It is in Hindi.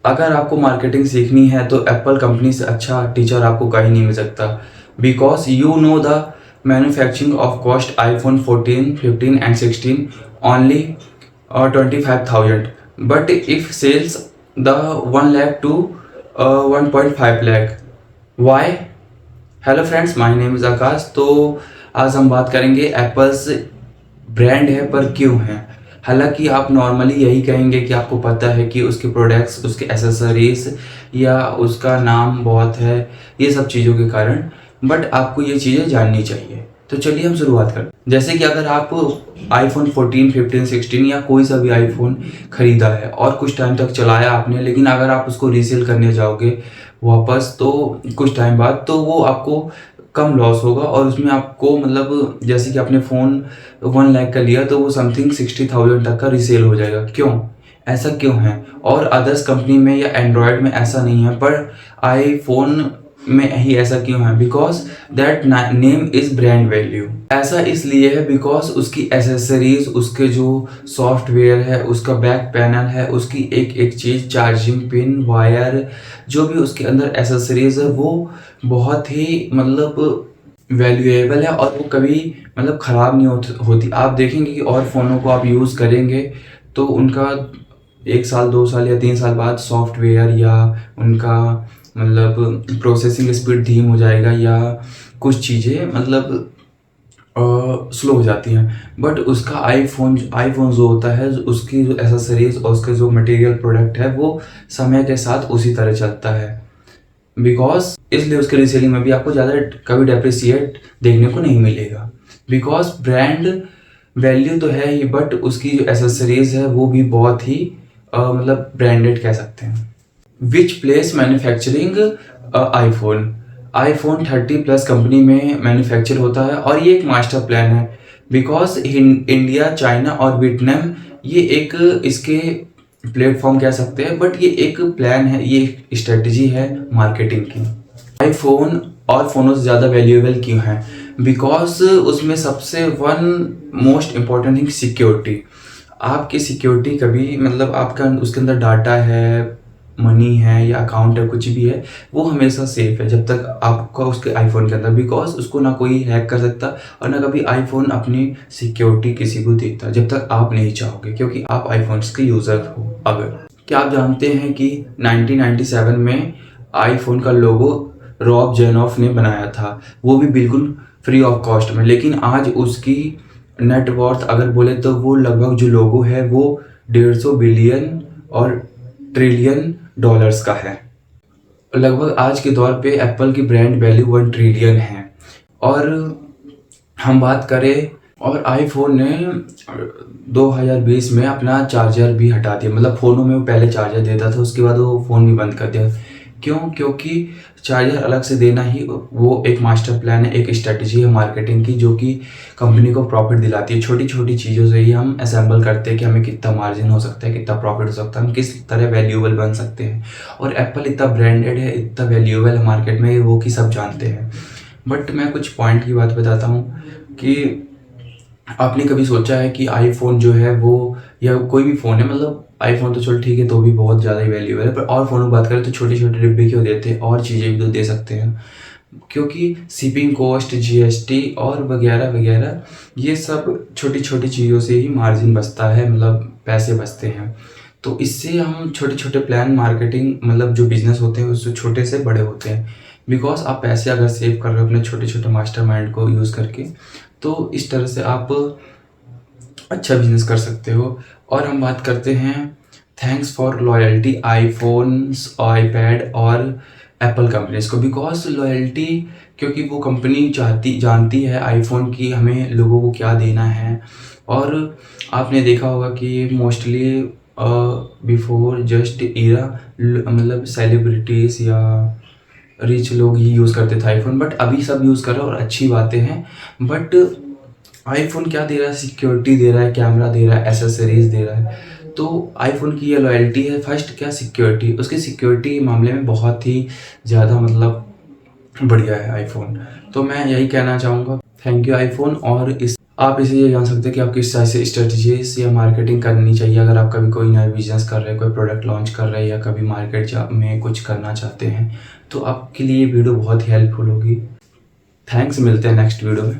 अगर आपको मार्केटिंग सीखनी है तो एप्पल कंपनी से अच्छा टीचर आपको कहीं नहीं मिल सकता, because you know the manufacturing of cost iPhone 14, 15 and 16 only 25,000, but if sales the 1 lakh to 1.5 lakh, why? Hello friends, my name is Akash. तो आज हम बात करेंगे एप्पल्स ब्रांड है पर क्यों है। हालांकि आप नॉर्मली यही कहेंगे कि आपको पता है कि उसके प्रोडक्ट्स, उसके एसेसरीज या उसका नाम बहुत है, ये सब चीज़ों के कारण, बट आपको ये चीज़ें जाननी चाहिए। तो चलिए हम शुरुआत करते हैं। जैसे कि अगर आप आईफोन 14, 15, 16 या कोई सा भी आईफोन ख़रीदा है और कुछ टाइम तक चलाया आपने, लेकिन अगर आप उसको रीसेल करने जाओगे वापस तो कुछ टाइम बाद, तो वो आपको कम लॉस होगा और उसमें आपको मतलब जैसे कि आपने फ़ोन 1 लाख का लिया तो वो समथिंग 60,000 तक का रीसेल हो जाएगा। क्यों? ऐसा क्यों है? और अदर्स कंपनी में या एंड्रॉयड में ऐसा नहीं है, पर आईफोन में ही ऐसा क्यों है? Because that name is brand value. ऐसा इसलिए है बिकॉज उसकी एसेसरीज, उसके जो सॉफ्टवेयर है, उसका बैक पैनल है, उसकी एक एक चीज़, चार्जिंग पिन, वायर, जो भी उसके अंदर एसेसरीज है वो बहुत ही मतलब वैल्यूएबल है और वो कभी मतलब ख़राब नहीं होती। आप देखेंगे कि और फ़ोनों को आप यूज़ करेंगे तो उनका 1 साल, 2 साल या 3 साल बाद सॉफ्टवेयर या उनका मतलब प्रोसेसिंग स्पीड धीम हो जाएगा या कुछ चीज़ें मतलब स्लो हो जाती हैं। बट उसका आईफोन जो होता है, उसकी जो एसेसरीज और उसका जो मटेरियल प्रोडक्ट है वो समय के साथ उसी तरह चलता है। बिकॉज इसलिए उसके रीसेलिंग में भी आपको ज़्यादा कभी डेप्रिसिएट देखने को नहीं मिलेगा। बिकॉज ब्रांड वैल्यू तो है ही, बट उसकी जो एसेसरीज है वो भी बहुत ही मतलब ब्रांडेड कह सकते हैं। Which place manufacturing iPhone 30+ company में मैन्युफैक्चर होता है और ये एक मास्टर प्लान है। बिकॉज इंडिया, चाइना और वियतनाम ये एक इसके प्लेटफॉर्म कह सकते हैं, बट ये एक प्लान है, ये एक स्ट्रेटजी है मार्केटिंग की। आईफोन और फ़ोनों से ज़्यादा वैल्यूएबल क्यों है? बिकॉज उसमें सबसे one most important thing security. आपकी सिक्योरिटी कभी मतलब आपका उसके अंदर डाटा है, मनी है या अकाउंट है, कुछ भी है, वो हमेशा सेफ है जब तक आपका उसके आईफोन के अंदर। बिकॉज उसको ना कोई हैक कर सकता और ना कभी आईफोन अपनी सिक्योरिटी किसी को देता जब तक आप नहीं चाहोगे, क्योंकि आप आईफोन्स के यूज़र हो। अगर क्या आप जानते हैं कि 1997 में आईफोन का लोगो रॉब जेनॉफ ने बनाया था, वो भी बिल्कुल फ्री ऑफ कॉस्ट में। लेकिन आज उसकी नेटवर्थ अगर बोले तो वो लगभग जो लोगो है वो 150 बिलियन और ट्रिलियन डॉलर्स का है। लगभग आज के दौर पे एप्पल की ब्रांड वैल्यू 1 ट्रिलियन है। और हम बात करें, और आईफोन ने 2020 में अपना चार्जर भी हटा दिया। मतलब फ़ोनों में वो पहले चार्जर देता था, उसके बाद वो फ़ोन भी बंद कर दिया। क्यों? क्योंकि चार्जर अलग से देना ही वो एक मास्टर प्लान है, एक स्ट्रेटजी है मार्केटिंग की, जो कि कंपनी को प्रॉफिट दिलाती है। छोटी छोटी चीज़ों से ही हम असेंबल करते हैं कि हमें कितना मार्जिन हो सकता है, कितना प्रॉफिट हो सकता है, हम किस तरह वैल्यूएबल बन सकते हैं। और एप्पल इतना ब्रांडेड है, इतना वैल्यूएबल है मार्केट में, वो कि सब जानते हैं। बट मैं कुछ पॉइंट की बात बताता हूँ कि आपने कभी सोचा है कि आईफोन जो है वो, या कोई भी फ़ोन है, मतलब आईफोन तो चलो ठीक है, तो भी बहुत ज़्यादा ही वैल्यूएबल है, पर और फ़ोन की बात करें तो छोटे छोटे डिब्बे क्यों देते हैं, और चीज़ें भी तो दे सकते हैं। क्योंकि शिपिंग कॉस्ट, जीएसटी और वगैरह वगैरह, ये सब छोटी छोटी चीज़ों से ही मार्जिन बचता है, मतलब पैसे बचते हैं। तो इससे हम छोटे छोटे प्लान मार्केटिंग, मतलब जो बिजनेस होते हैं उससे छोटे से बड़े होते हैं। बिकॉज आप पैसे अगर सेव कर रहे हो अपने छोटे छोटे मास्टरमाइंड को यूज़ करके, तो इस तरह से आप अच्छा बिजनेस कर सकते हो। और हम बात करते हैं thanks for loyalty iPhones, iPad और एप्पल कंपनीज को। बिकॉज लॉयल्टी, क्योंकि वो कंपनी जानती है आईफोन की हमें लोगों को क्या देना है। और आपने देखा होगा कि मोस्टली बिफोर जस्ट ईरा मतलब सेलिब्रिटीज़ या रिच लोग ही यूज़ करते थे आईफोन, बट अभी सब यूज़ कर रहे हैं और अच्छी बातें हैं। बट आईफोन क्या दे रहा है? सिक्योरिटी दे रहा है, कैमरा दे रहा है, एसेसरीज दे रहा है। तो आईफोन की ये लॉयल्टी है। फर्स्ट क्या? सिक्योरिटी। उसकी सिक्योरिटी मामले में बहुत ही ज़्यादा मतलब बढ़िया है आईफोन। तो मैं यही कहना चाहूँगा, थैंक यू आईफोन। और इस आप इसे ये जान सकते हैं कि आप किस तरह से स्ट्रेटजीज या मार्केटिंग करनी चाहिए अगर आप कभी कोई नया बिजनेस कर रहे हैं, कोई प्रोडक्ट लॉन्च कर रहे हैं या कभी मार्केट में कुछ करना चाहते हैं, तो आपके लिए वीडियो बहुत ही हेल्पफुल होगी। थैंक्स, मिलते हैं नेक्स्ट वीडियो में।